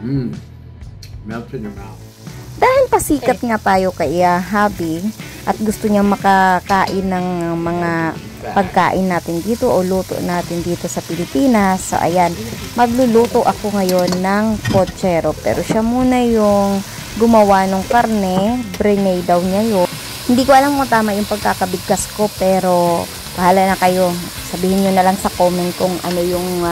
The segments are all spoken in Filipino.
Mmm. Melts in your mouth. Dahil pasikat nga tayo kay Habi at gusto niya makakain ng mga pagkain natin dito o luto natin dito sa Pilipinas. So ayan, magluluto ako ngayon ng pochero. Pero siya muna yung gumawa ng karne, brinay daw niya yun. Hindi ko alam kung tama yung pagkakabigkas ko, pero bahala na kayo. Sabihin nyo na lang sa comment kung ano yung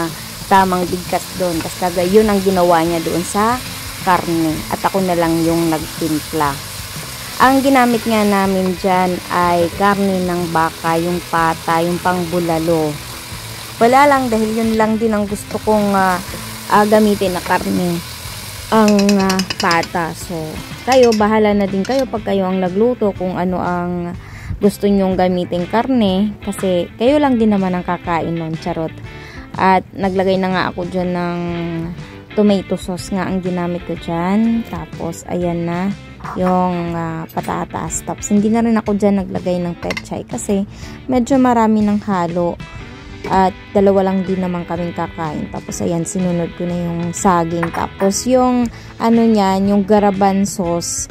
tamang bigkas doon. Basta yun ang ginawa niya doon sa karne. At ako na lang yung nagtimpla. Ang ginamit nga namin dyan ay karne ng baka, yung pata, yung pangbulalo. Wala lang, dahil yun lang din ang gusto kong gamitin na karne, ang pata. So, kayo, bahala na din kayo pag kayo ang nagluto kung ano ang gusto nyong gamitin karne. Kasi kayo lang din naman ang kakain nun, charot. At naglagay na nga ako dyan ng tomato sauce nga ang ginamit ko dyan. Tapos, ayan na yung patatas. Tapos, hindi na rin ako dyan naglagay ng pechay kasi medyo marami ng halo. At dalawa lang din naman kaming kakain. Tapos, ayan, sinunod ko na yung saging. Tapos, yung ano niyan, yung garaban sauce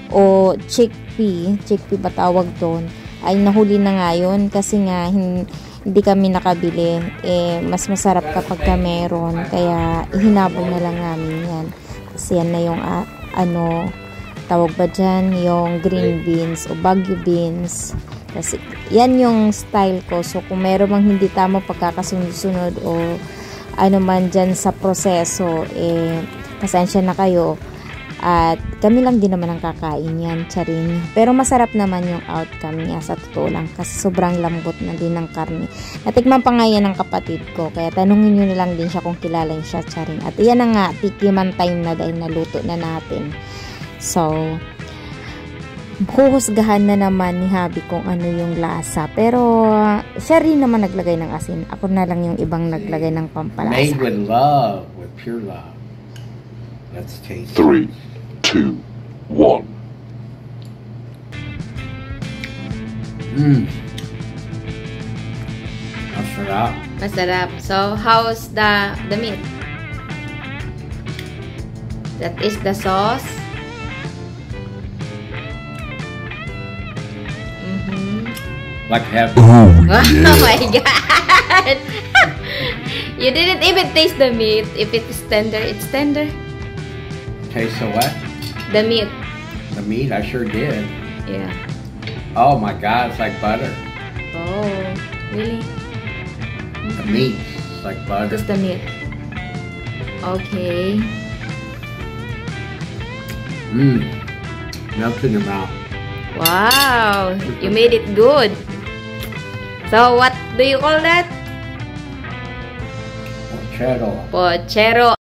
o chickpea ba tawag doon, ay nahuli na nga yun kasi nga hindi kami nakabili. Mas masarap kapag ka meron. Kaya, hinabol na lang namin yan. Kasi yan na yung, tawag ba dyan? Yung green beans o Baguio beans. Kasi, yan yung style ko. So, kung meron mang hindi tama pagkakasunod-sunod o ano man dyan sa proseso, pasensya na kayo. At kami lang din naman ang kakain yan, charing. Pero masarap naman yung outcome niya sa totoo lang kasi sobrang lambot na din ng karne. Natikman pa nga yan ng kapatid ko, kaya tanungin nyo na lang din siya kung kilala siya, charing. At iyan na nga, tikiman time na dahil naluto na natin. So, huhusgahan na naman ni Habi kung ano yung lasa. Pero, siya rin naman naglagay ng asin. Ako na lang yung ibang naglagay ng pampalasa. Made with love, with pure love. Let's taste 3, 2, 1. Masarap. Masarap. So, how's the meat? That is the sauce. Like heaven. Oh, Oh my god! You didn't even taste the meat. If it's tender, it's tender. Taste of what? The meat. The meat? I sure did. Yeah. Oh my god, it's like butter. Oh, really? The meat is like butter. Just the meat. Okay. Melts in your mouth. Wow, you made it good. So, what do you call that? Pochero. Pochero.